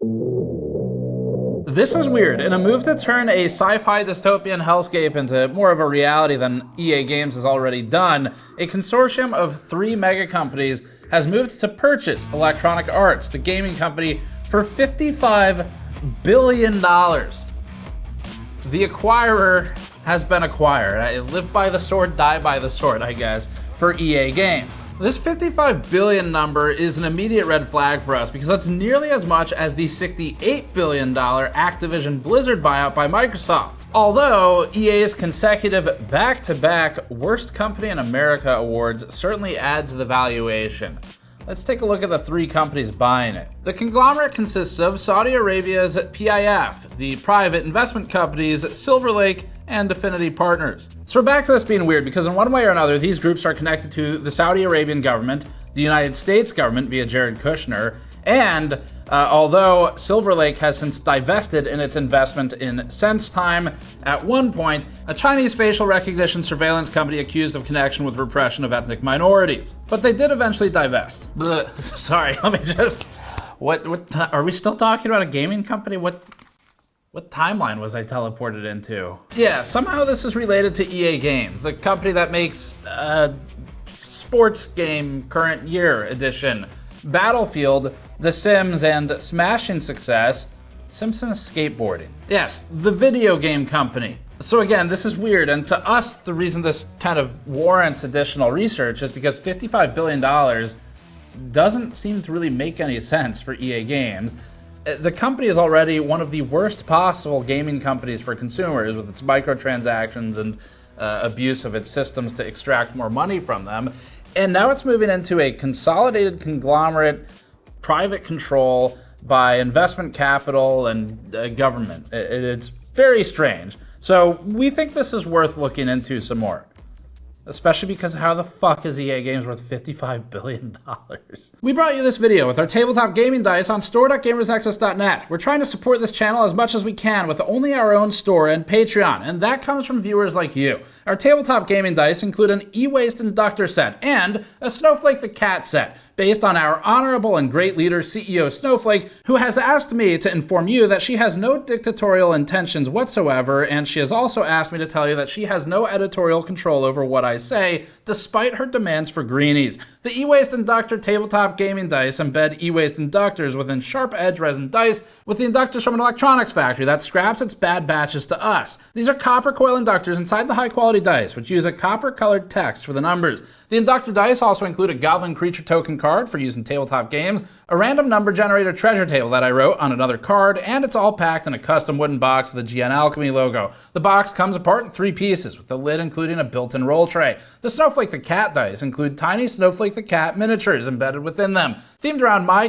This is weird. In a move to turn a sci-fi dystopian hellscape into more of a reality than EA Games has already done, a consortium of 3 mega companies has moved to purchase Electronic Arts, the gaming company, for $55 billion. The acquirer has been acquired. I live by the sword, die by the sword, I guess, for EA Games. This 55 billion number is an immediate red flag for us because that's nearly as much as the $68 billion Activision Blizzard buyout by Microsoft. Although EA's consecutive back-to-back Worst Company in America awards certainly add to the valuation. Let's take a look at the 3 companies buying it. The conglomerate consists of Saudi Arabia's PIF, the private investment companies Silver Lake and Affinity Partners. So we're back to this being weird because in one way or another, these groups are connected to the Saudi Arabian government, the United States government via Jared Kushner, and although Silver Lake has since divested in its investment in SenseTime, at one point, a Chinese facial recognition surveillance company accused of connection with repression of ethnic minorities. But they did eventually divest. Sorry, let me just... Are we still talking about a gaming company? What timeline was I teleported into? Yeah, somehow this is related to EA Games, the company that makes sports game current year edition, Battlefield, The Sims, and smashing success, Simpsons Skateboarding. Yes, the video game company. So again, this is weird, and to us, the reason this kind of warrants additional research is because $55 billion doesn't seem to really make any sense for EA Games. The company is already one of the worst possible gaming companies for consumers with its microtransactions and abuse of its systems to extract more money from them. And now it's moving into a consolidated conglomerate, private control by investment capital and government. It's very strange. So we think this is worth looking into some more. Especially because how the fuck is EA Games worth $55 billion? We brought you this video with our tabletop gaming dice on store.gamersnexus.net. We're trying to support this channel as much as we can with only our own store and Patreon, and that comes from viewers like you. Our tabletop gaming dice include an e-waste inductor set and a Snowflake the Cat set, based on our honorable and great leader, CEO Snowflake, who has asked me to inform you that she has no dictatorial intentions whatsoever, and she has also asked me to tell you that she has no editorial control over what I say, despite her demands for greenies. The e-waste inductor tabletop gaming dice embed e-waste inductors within sharp edge resin dice with the inductors from an electronics factory that scraps its bad batches to us. These are copper coil inductors inside the high quality dice, which use a copper colored text for the numbers. The inductor dice also include a goblin creature token card for use in tabletop games, a random number generator treasure table that I wrote on another card, and it's all packed in a custom wooden box with a GN Alchemy logo. The box comes apart in 3 pieces, with the lid including a built-in roll tray. The Snowflake the Cat dice include tiny Snowflake the Cat miniatures embedded within them, themed around my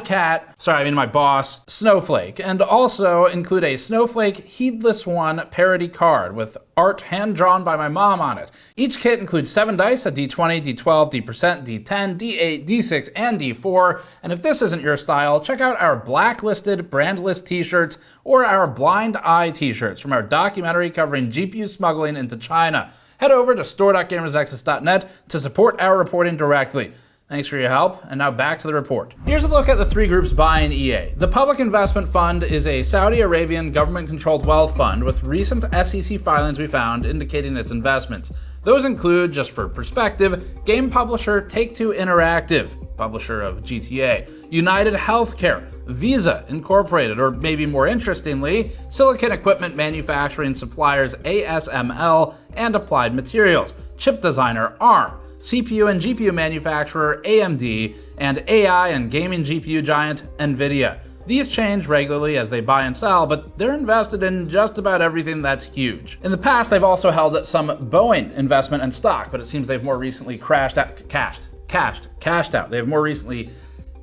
boss, Snowflake, and also include a Snowflake Heedless One parody card with art hand-drawn by my mom on it. Each kit includes 7 dice, a D20, D12, D%, D10, D8, D6, and D4, and if this isn't your style, check out our blacklisted brandless t-shirts or our blind eye t-shirts from our documentary covering GPU smuggling into China. Head over to store.gamersnexus.net to support our reporting directly. Thanks for your help, and now back to the report. Here's a look at the 3 groups buying EA. The Public Investment Fund is a Saudi Arabian government-controlled wealth fund with recent SEC filings we found indicating its investments. Those include, just for perspective, game publisher Take-Two Interactive, publisher of GTA, United Healthcare, Visa Incorporated, or maybe more interestingly, silicon equipment manufacturing suppliers ASML and Applied Materials, chip designer ARM, CPU and GPU manufacturer AMD, and AI and gaming GPU giant NVIDIA. These change regularly as they buy and sell, but they're invested in just about everything that's huge. In the past, they've also held some Boeing investment and stock, but it seems they've more recently cashed out. They've more recently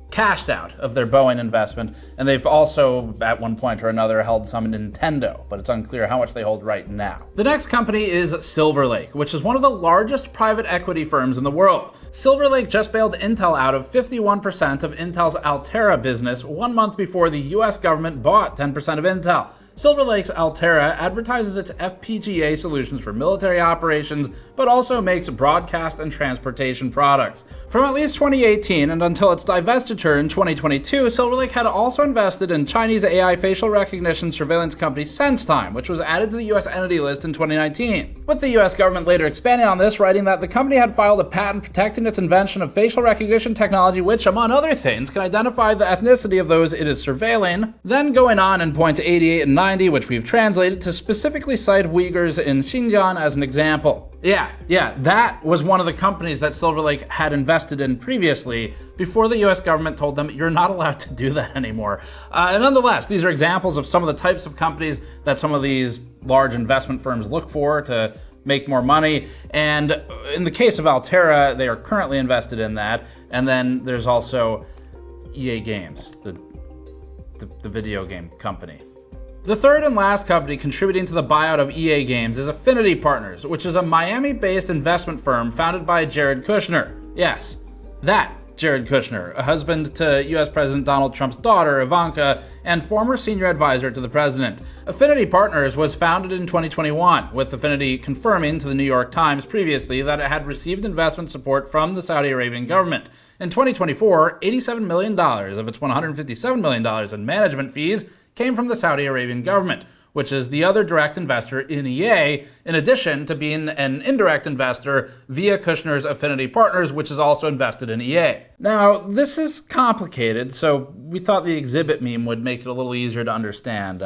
cashed out of their Boeing investment, and they've also, at one point or another, held some Nintendo, but it's unclear how much they hold right now. The next company is Silver Lake, which is one of the largest private equity firms in the world. Silver Lake just bailed Intel out of 51% of Intel's Altera business 1 month before the US government bought 10% of Intel. Silver Lake's Altera advertises its FPGA solutions for military operations, but also makes broadcast and transportation products. From at least 2018 and until its divestiture in 2022, Silver Lake had also invested in Chinese AI facial recognition surveillance company SenseTime, which was added to the US Entity List in 2019. With the US government later expanding on this, writing that the company had filed a patent protecting its invention of facial recognition technology which, among other things, can identify the ethnicity of those it is surveilling, then going on in points 88 and 90, which we've translated, to specifically cite Uyghurs in Xinjiang as an example. Yeah, that was one of the companies that Silver Lake had invested in previously before the US government told them you're not allowed to do that anymore. And nonetheless, these are examples of some of the types of companies that some of these large investment firms look for to make more money. And in the case of Altera, they are currently invested in that. And then there's also EA Games, the video game company. The third and last company contributing to the buyout of EA Games is Affinity Partners, which is a Miami-based investment firm founded by Jared Kushner. Yes, that Jared Kushner, a husband to US President Donald Trump's daughter, Ivanka, and former senior advisor to the president. Affinity Partners was founded in 2021, with Affinity confirming to the New York Times previously that it had received investment support from the Saudi Arabian government. In 2024, $87 million of its $157 million in management fees came from the Saudi Arabian government, which is the other direct investor in EA, in addition to being an indirect investor via Kushner's Affinity Partners, which is also invested in EA. Now, this is complicated, so we thought the Xzibit meme would make it a little easier to understand.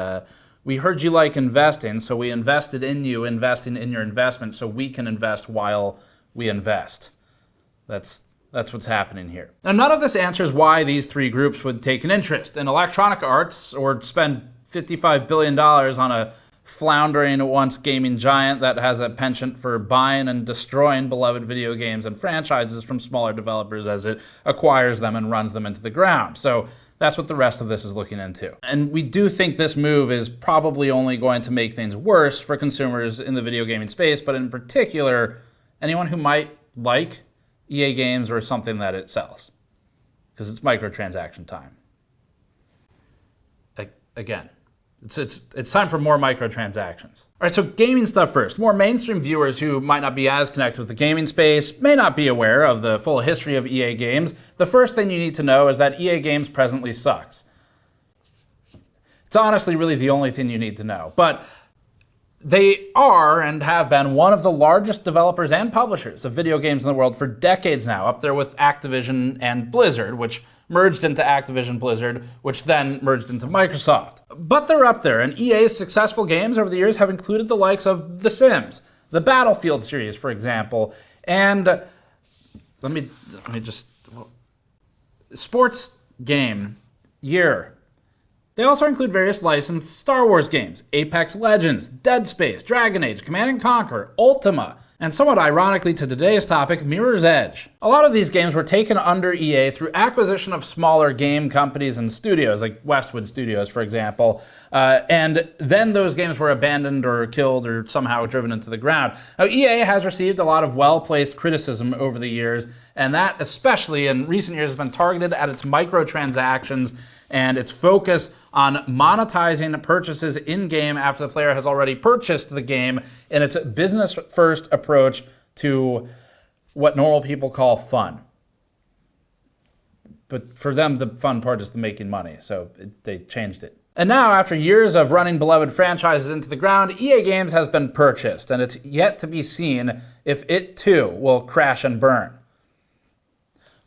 We heard you like investing, so we invested in you, investing in your investment, so we can invest while we invest. That's what's happening here. Now, none of this answers why these three groups would take an interest in Electronic Arts or spend $55 billion on a floundering once gaming giant that has a penchant for buying and destroying beloved video games and franchises from smaller developers as it acquires them and runs them into the ground. So that's what the rest of this is looking into. And we do think this move is probably only going to make things worse for consumers in the video gaming space, but in particular, anyone who might like EA Games or something that it sells, because it's microtransaction time. Again, it's time for more microtransactions. All right, so gaming stuff first. More mainstream viewers who might not be as connected with the gaming space may not be aware of the full history of EA Games. The first thing you need to know is that EA Games presently sucks. It's honestly really the only thing you need to know. But they are and have been one of the largest developers and publishers of video games in the world for decades now, up there with Activision and Blizzard, which merged into Activision Blizzard, which then merged into Microsoft. But they're up there, and EA's successful games over the years have included the likes of The Sims, the Battlefield series, for example, and let me just, sports game year. They also include various licensed Star Wars games, Apex Legends, Dead Space, Dragon Age, Command & Conquer, Ultima, and somewhat ironically to today's topic, Mirror's Edge. A lot of these games were taken under EA through acquisition of smaller game companies and studios, like Westwood Studios, for example, and then those games were abandoned or killed or somehow driven into the ground. Now, EA has received a lot of well-placed criticism over the years, and that, especially in recent years, has been targeted at its microtransactions and its focus on monetizing purchases in-game after the player has already purchased the game, and its business-first approach to what normal people call fun. But for them, the fun part is the making money, so they changed it. And now, after years of running beloved franchises into the ground, EA Games has been purchased, and it's yet to be seen if it, too, will crash and burn.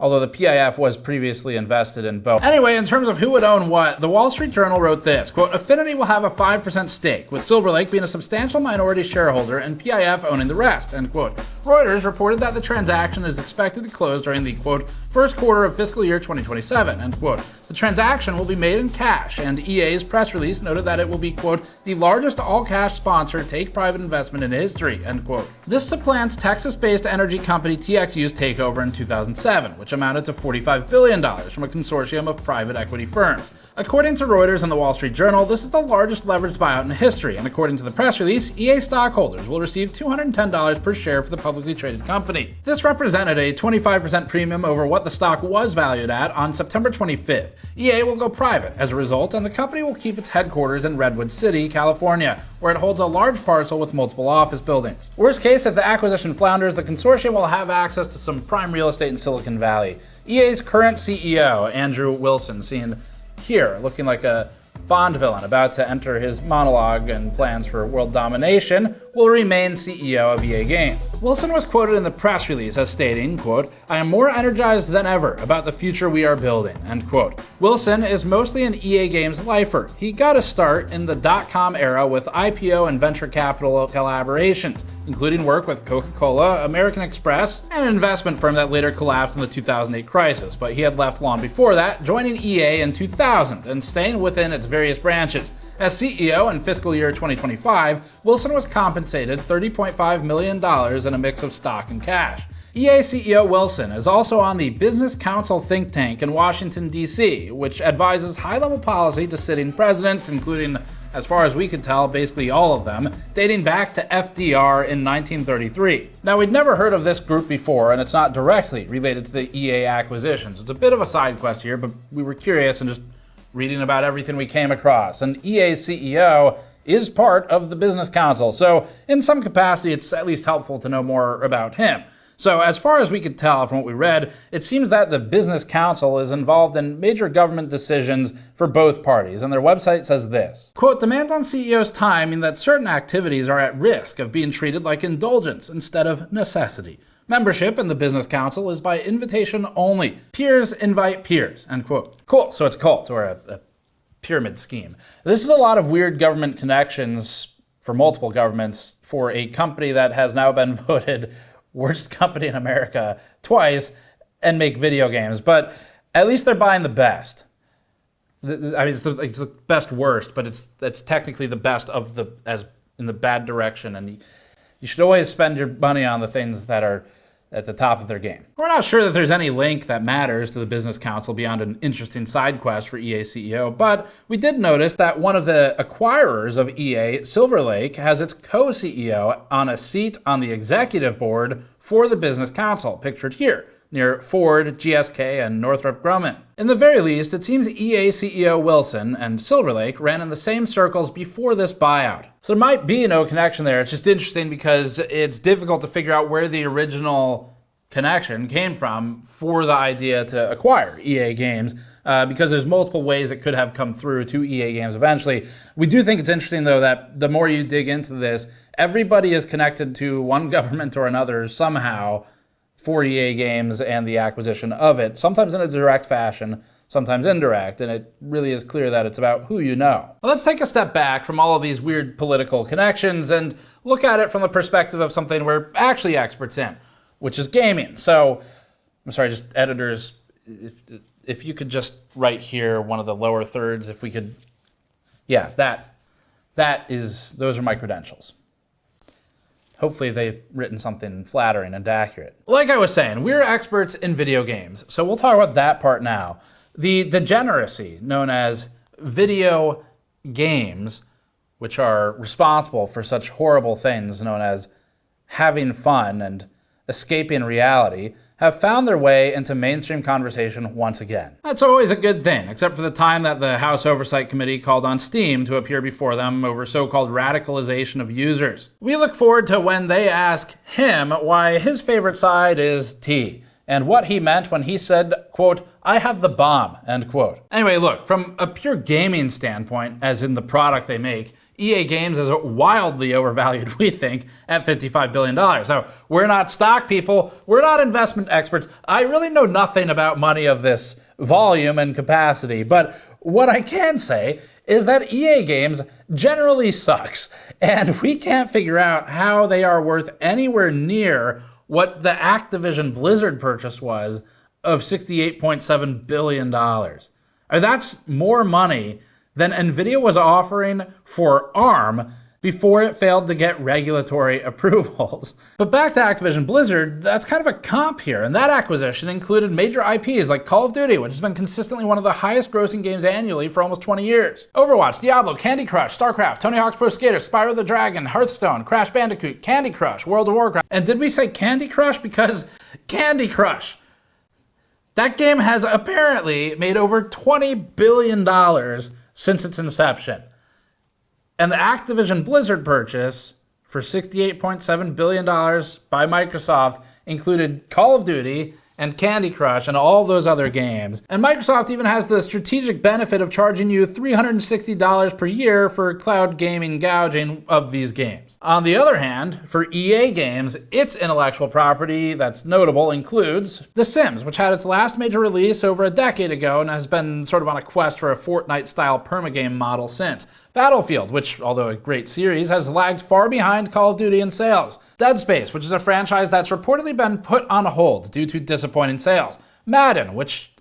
Although the PIF was previously invested in both. Anyway, in terms of who would own what, the Wall Street Journal wrote this, quote, Affinity will have a 5% stake, with Silver Lake being a substantial minority shareholder and PIF owning the rest, end quote. Reuters reported that the transaction is expected to close during the, quote, first quarter of fiscal year 2027, end quote. The transaction will be made in cash, and EA's press release noted that it will be, quote, the largest all-cash sponsor take-private investment in history, end quote. This supplants Texas-based energy company TXU's takeover in 2007, which amounted to $45 billion from a consortium of private equity firms. According to Reuters and the Wall Street Journal, this is the largest leveraged buyout in history, and according to the press release, EA stockholders will receive $210 per share for the publicly traded company. This represented a 25% premium over what the stock was valued at on September 25th. EA will go private as a result, and the company will keep its headquarters in Redwood City, California, where it holds a large parcel with multiple office buildings. Worst case, if the acquisition flounders, the consortium will have access to some prime real estate in Silicon Valley. EA's current CEO, Andrew Wilson, seen here looking like a Bond villain about to enter his monologue and plans for world domination, will remain CEO of EA Games. Wilson was quoted in the press release as stating, quote, "I am more energized than ever about the future we are building," end quote. Wilson is mostly an EA Games lifer. He got a start in the .com era with IPO and venture capital collaborations, including work with Coca-Cola, American Express, and an investment firm that later collapsed in the 2008 crisis, but he had left long before that, joining EA in 2000 and staying within its various branches. As CEO in fiscal year 2025, Wilson was compensated $30.5 million in a mix of stock and cash. EA CEO Wilson is also on the Business Council think tank in Washington, D.C., which advises high-level policy to sitting presidents, including, as far as we could tell, basically all of them, dating back to FDR in 1933. Now, we'd never heard of this group before, and it's not directly related to the EA acquisitions. It's a bit of a side quest here, but we were curious and just reading about everything we came across. And EA's CEO is part of the Business Council, so in some capacity, it's at least helpful to know more about him. So as far as we could tell from what we read, it seems that the Business Council is involved in major government decisions for both parties, and their website says this, quote, "Demands on CEO's time mean that certain activities are at risk of being treated like indulgence instead of necessity. Membership in the Business Council is by invitation only. Peers invite peers," end quote. Cool, so it's a cult or a pyramid scheme. This is a lot of weird government connections for multiple governments for a company that has now been voted worst company in America twice and make video games, but at least they're buying the best. I mean, it's the best worst, but it's technically the best of the, as in the bad direction, and you should always spend your money on the things that are at the top of their game. We're not sure that there's any link that matters to the Business Council beyond an interesting side quest for EA CEO, but we did notice that one of the acquirers of EA, Silver Lake, has its co-CEO on a seat on the executive board for the Business Council, pictured here, near Ford, GSK, and Northrop Grumman. In the very least, it seems EA CEO Wilson and Silver Lake ran in the same circles before this buyout. So there might be no connection there. It's just interesting because it's difficult to figure out where the original connection came from for the idea to acquire EA Games, because there's multiple ways it could have come through to EA Games eventually. We do think it's interesting, though, that the more you dig into this, everybody is connected to one government or another somehow for EA Games and the acquisition of it, sometimes in a direct fashion, sometimes indirect, and it really is clear that it's about who you know. Well, let's take a step back from all of these weird political connections and look at it from the perspective of something we're actually experts in, which is gaming. So, I'm sorry, just editors, if you could just write here one of the lower thirds, if we could, yeah, those are my credentials. Hopefully they've written something flattering and accurate. Like I was saying, we're experts in video games, so we'll talk about that part now. The degeneracy known as video games, which are responsible for such horrible things known as having fun and escaping reality, have found their way into mainstream conversation once again. That's always a good thing, except for the time that the House Oversight Committee called on Steam to appear before them over so-called radicalization of users. We look forward to when they ask him why his favorite side is T, and what he meant when he said, quote, "I have the bomb," end quote. Anyway, look, from a pure gaming standpoint, as in the product they make, EA Games is wildly overvalued, we think, at $55 billion. So we're not stock people, we're not investment experts. I really know nothing about money of this volume and capacity, but what I can say is that EA Games generally sucks, and we can't figure out how they are worth anywhere near what the Activision Blizzard purchase was of $68.7 billion. That's more money than NVIDIA was offering for ARM before it failed to get regulatory approvals. But back to Activision Blizzard, that's kind of a comp here, and that acquisition included major IPs like Call of Duty, which has been consistently one of the highest grossing games annually for almost 20 years. Overwatch, Diablo, Candy Crush, StarCraft, Tony Hawk's Pro Skater, Spyro the Dragon, Hearthstone, Crash Bandicoot, Candy Crush, World of Warcraft. And did we say Candy Crush? Because Candy Crush, that game has apparently made over $20 billion since its inception. And the Activision Blizzard purchase for $68.7 billion by Microsoft included Call of Duty and Candy Crush and all those other games. And Microsoft even has the strategic benefit of charging you $360 per year for cloud gaming gouging of these games. On the other hand, for EA games, its intellectual property that's notable includes The Sims, which had its last major release over a decade ago and has been sort of on a quest for a Fortnite-style permagame model since. Battlefield, which, although a great series, has lagged far behind Call of Duty in sales. Dead Space, which is a franchise that's reportedly been put on hold due to disappointing sales. Madden, which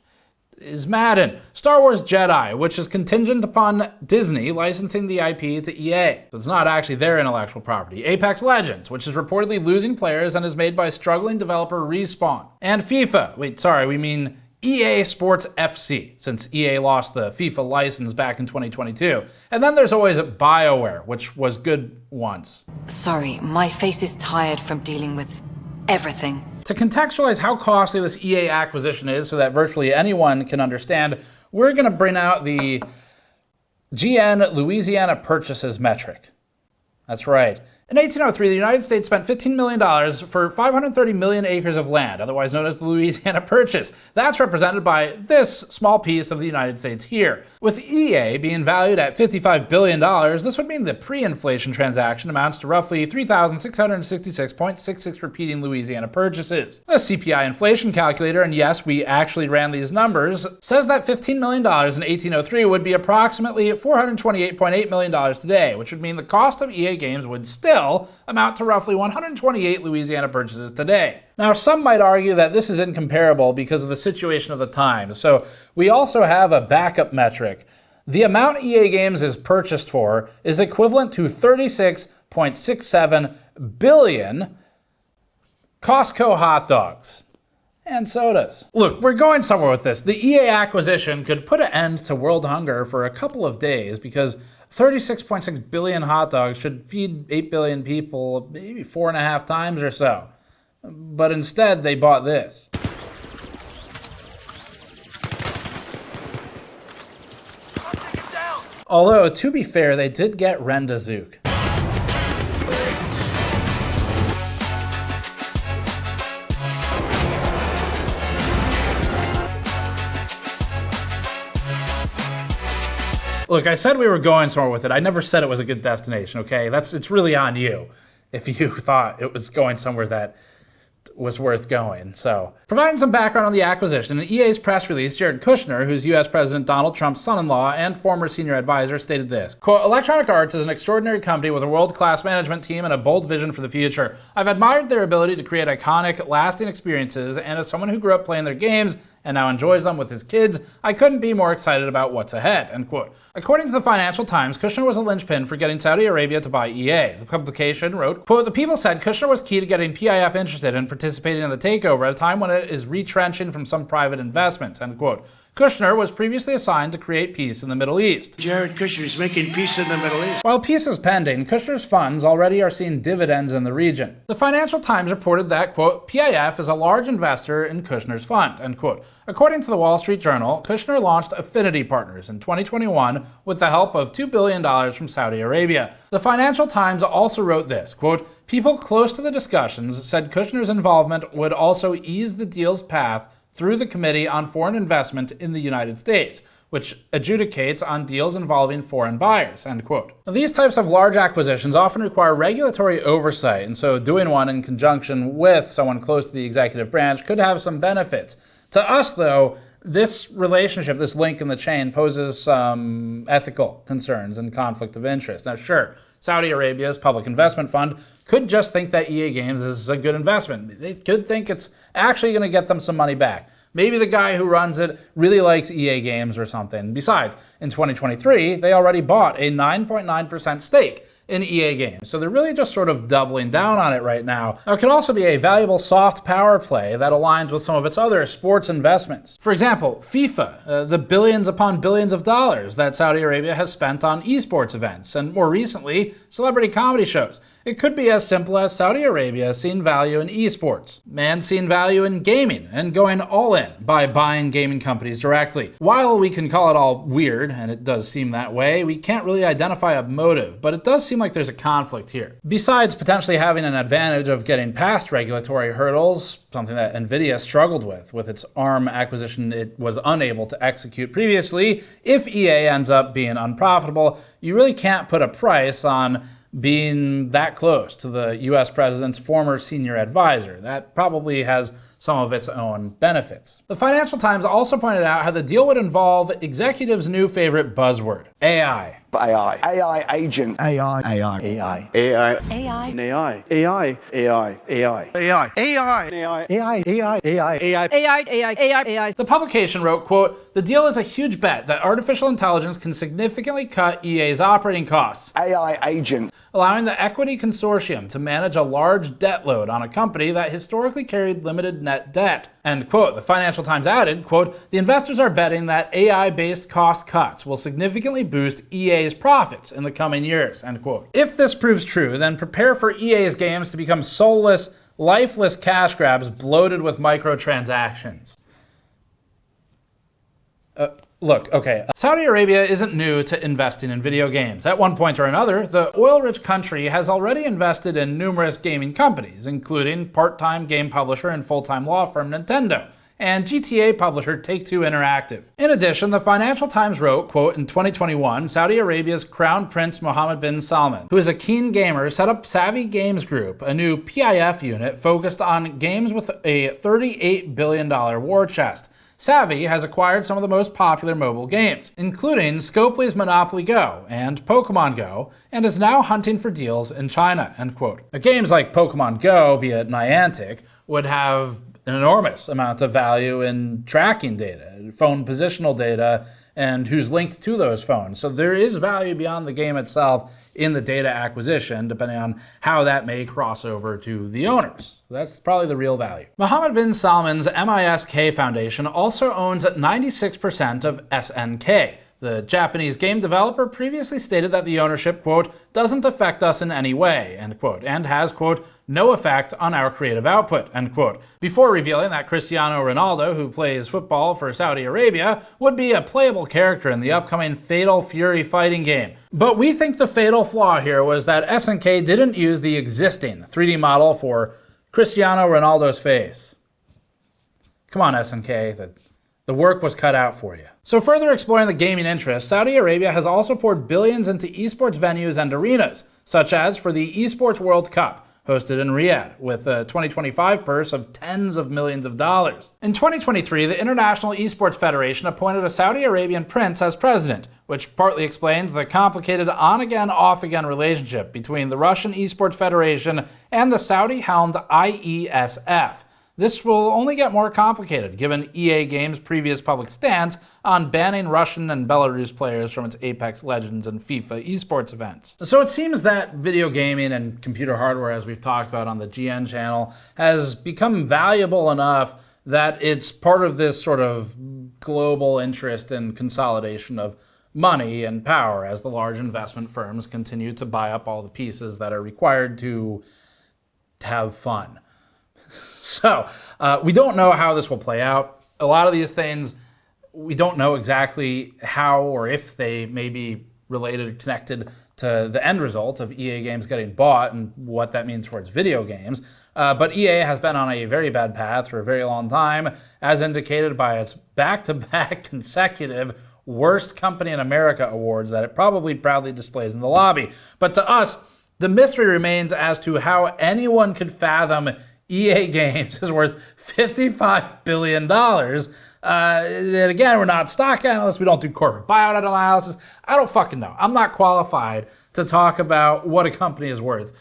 is Madden. Star Wars Jedi, which is contingent upon Disney licensing the IP to EA. So it's not actually their intellectual property. Apex Legends, which is reportedly losing players and is made by struggling developer Respawn. And FIFA. We mean EA Sports FC, since EA lost the FIFA license back in 2022. And then there's always BioWare, which was good once. Sorry, my face is tired from dealing with everything. To contextualize how costly this EA acquisition is so that virtually anyone can understand, we're going to bring out the GN Louisiana Purchases metric. That's right. In 1803, the United States spent $15 million for 530 million acres of land, otherwise known as the Louisiana Purchase. That's represented by this small piece of the United States here. With EA being valued at $55 billion, this would mean the pre-inflation transaction amounts to roughly 3,666.66 repeating Louisiana purchases. The CPI inflation calculator, and yes, we actually ran these numbers, says that $15 million in 1803 would be approximately $428.8 million today, which would mean the cost of EA games would still amount to roughly 128 Louisiana purchases today. Now, some might argue that this is incomparable because of the situation of the times, so we also have a backup metric. The amount EA Games is purchased for is equivalent to 36.67 billion Costco hot dogs and sodas. Look, we're going somewhere with this. The EA acquisition could put an end to world hunger for a couple of days because 36.6 billion hot dogs should feed 8 billion people maybe 4.5 times or so. But instead, they bought this. Although, to be fair, they did get Renda Zook. Look, I said we were going somewhere with it. I never said it was a good destination, okay? It's really on you if you thought it was going somewhere that was worth going. So, providing some background on the acquisition, in EA's press release, Jared Kushner, who's U.S. President Donald Trump's son-in-law and former senior advisor, stated this, quote, "Electronic Arts is an extraordinary company with a world-class management team and a bold vision for the future. I've admired their ability to create iconic, lasting experiences, and as someone who grew up playing their games and now enjoys them with his kids, I couldn't be more excited about what's ahead," end quote. According to the Financial Times, Kushner was a linchpin for getting Saudi Arabia to buy EA. The publication wrote, quote, "The People said Kushner was key to getting PIF interested in participating in the takeover at a time when it is retrenching from some private investments," end quote. Kushner was previously assigned to create peace in the Middle East. Jared Kushner is making peace in the Middle East. While peace is pending, Kushner's funds already are seeing dividends in the region. The Financial Times reported that, quote, "PIF is a large investor in Kushner's fund," end quote. According to the Wall Street Journal, Kushner launched Affinity Partners in 2021 with the help of $2 billion from Saudi Arabia. The Financial Times also wrote this, quote, "People close to the discussions said Kushner's involvement would also ease the deal's path through the Committee on Foreign Investment in the United States, which adjudicates on deals involving foreign buyers," end quote. Now, these types of large acquisitions often require regulatory oversight, and so doing one in conjunction with someone close to the executive branch could have some benefits. To us, though, this relationship, this link in the chain, poses some ethical concerns and conflict of interest. Now, sure, Saudi Arabia's public investment fund could just think that EA Games is a good investment. They could think it's actually going to get them some money back. Maybe the guy who runs it really likes EA Games or something. Besides, in 2023, they already bought a 9.9% stake in EA games. So they're really just sort of doubling down on it right now. Now, it could also be a valuable soft power play that aligns with some of its other sports investments. For example, FIFA, the billions upon billions of dollars that Saudi Arabia has spent on esports events, and more recently, celebrity comedy shows. It could be as simple as Saudi Arabia seeing value in esports, and seeing value in gaming, and going all in by buying gaming companies directly. While we can call it all weird, and it does seem that way, we can't really identify a motive, but it does seem like there's a conflict here. Besides potentially having an advantage of getting past regulatory hurdles, something that Nvidia struggled with its ARM acquisition it was unable to execute previously, if EA ends up being unprofitable, you really can't put a price on being that close to the US president's former senior advisor. That probably has some of its own benefits. The Financial Times also pointed out how the deal would involve executives' new favorite buzzword, AI. AI. AI agent. AI. AI. AI. AI. AI. AI. AI. AI. AI. AI. AI. AI. AI. AI. AI. AI. The publication wrote, quote, "The deal is a huge bet that artificial intelligence can significantly cut EA's operating costs, AI agent. allowing the equity consortium to manage a large debt load on a company that historically carried limited net debt." End quote. The Financial Times added, quote, "The investors are betting that AI-based cost cuts will significantly boost EA's profits in the coming years." End quote. If this proves true, then prepare for EA's games to become soulless, lifeless cash grabs bloated with microtransactions. Look, okay, Saudi Arabia isn't new to investing in video games. At one point or another, the oil-rich country has already invested in numerous gaming companies, including part-time game publisher and full-time law firm Nintendo, and GTA publisher Take-Two Interactive. In addition, the Financial Times wrote, quote, "In 2021, Saudi Arabia's Crown Prince Mohammed bin Salman, who is a keen gamer, set up Savvy Games Group, a new PIF unit focused on games with a $38 billion war chest. Savvy has acquired some of the most popular mobile games, including Scopely's Monopoly Go and Pokemon Go, and is now hunting for deals in China," end quote. Games like Pokemon Go via Niantic would have an enormous amount of value in tracking data, phone positional data, and who's linked to those phones. So there is value beyond the game itself in the data acquisition, depending on how that may cross over to the owners. That's probably the real value. Mohammed bin Salman's MISK Foundation also owns 96% of SNK. The Japanese game developer previously stated that the ownership, quote, "doesn't affect us in any way," end quote, and has, quote, "no effect on our creative output," end quote, before revealing that Cristiano Ronaldo, who plays football for Saudi Arabia, would be a playable character in the upcoming Fatal Fury fighting game. But we think the fatal flaw here was that SNK didn't use the existing 3D model for Cristiano Ronaldo's face. Come on, SNK, the work was cut out for you. So further exploring the gaming interest, Saudi Arabia has also poured billions into esports venues and arenas, such as for the Esports World Cup, hosted in Riyadh, with a 2025 purse of tens of millions of dollars. In 2023, the International Esports Federation appointed a Saudi Arabian prince as president, which partly explains the complicated on-again, off-again relationship between the Russian Esports Federation and the Saudi-helmed IESF. This will only get more complicated given EA Games' previous public stance on banning Russian and Belarus players from its Apex Legends and FIFA esports events. So it seems that video gaming and computer hardware, as we've talked about on the GN channel, has become valuable enough that it's part of this sort of global interest and consolidation of money and power as the large investment firms continue to buy up all the pieces that are required to have fun. So we don't know how this will play out. A lot of these things, we don't know exactly how or if they may be related, connected to the end result of EA Games getting bought and what that means for its video games. But EA has been on a very bad path for a very long time, as indicated by its back-to-back consecutive Worst Company in America awards that it probably proudly displays in the lobby. But to us, the mystery remains as to how anyone could fathom EA Games is worth $55 billion. And again, we're not stock analysts. We don't do corporate buyout analysis. I don't fucking know. I'm not qualified to talk about what a company is worth.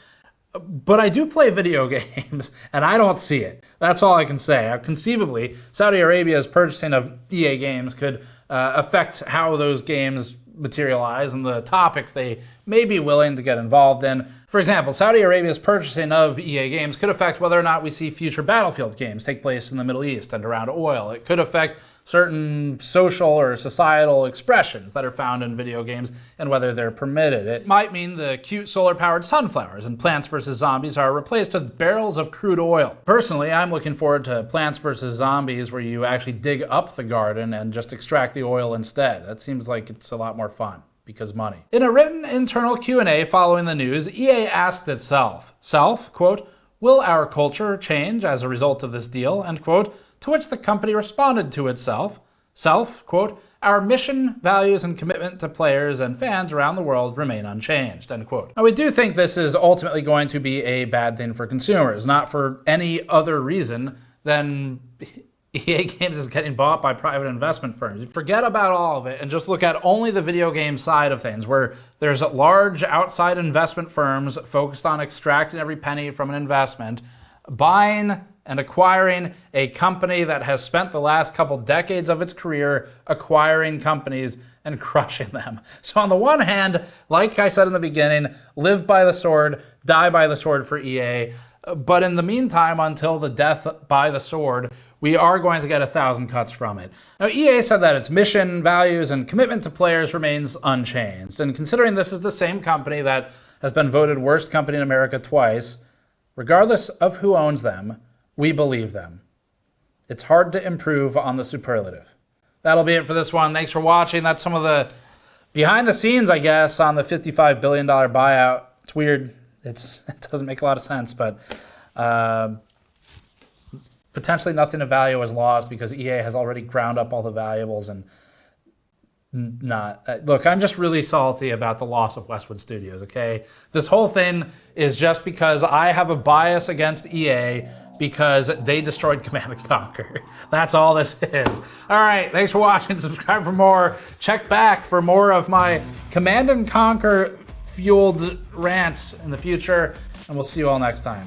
But I do play video games, and I don't see it. That's all I can say. Conceivably, Saudi Arabia's purchasing of EA Games could affect how those games materialize and the topics they may be willing to get involved in. For example, Saudi Arabia's purchasing of EA games could affect whether or not we see future Battlefield games take place in the Middle East and around oil. It could affect certain social or societal expressions that are found in video games and whether they're permitted. It might mean the cute solar-powered sunflowers in Plants vs. Zombies are replaced with barrels of crude oil. Personally, I'm looking forward to Plants vs. Zombies where you actually dig up the garden and just extract the oil instead. That seems like it's a lot more fun. Because money. In a written internal Q&A following the news, EA asked itself, quote, will our culture change as a result of this deal, end quote, to which the company responded to itself, quote, our mission, values, and commitment to players and fans around the world remain unchanged, end quote. Now, we do think this is ultimately going to be a bad thing for consumers, not for any other reason than EA Games is getting bought by private investment firms. Forget about all of it and just look at only the video game side of things, where there's large outside investment firms focused on extracting every penny from an investment, buying and acquiring a company that has spent the last couple decades of its career acquiring companies and crushing them. So on the one hand, like I said in the beginning, live by the sword, die by the sword for EA. But in the meantime, until the death by the sword, we are going to get 1,000 cuts from it. Now, EA said that its mission, values, and commitment to players remains unchanged. And considering this is the same company that has been voted worst company in America twice, regardless of who owns them, we believe them. It's hard to improve on the superlative. That'll be it for this one. Thanks for watching. That's some of the behind the scenes, I guess, on the $55 billion buyout. It's weird. It doesn't make a lot of sense, but potentially nothing of value was lost because EA has already ground up all the valuables and not. Look, I'm just really salty about the loss of Westwood Studios, okay? This whole thing is just because I have a bias against EA because they destroyed Command & Conquer. That's all this is. All right, thanks for watching. Subscribe for more. Check back for more of my Command & Conquer fueled rants in the future, and we'll see you all next time.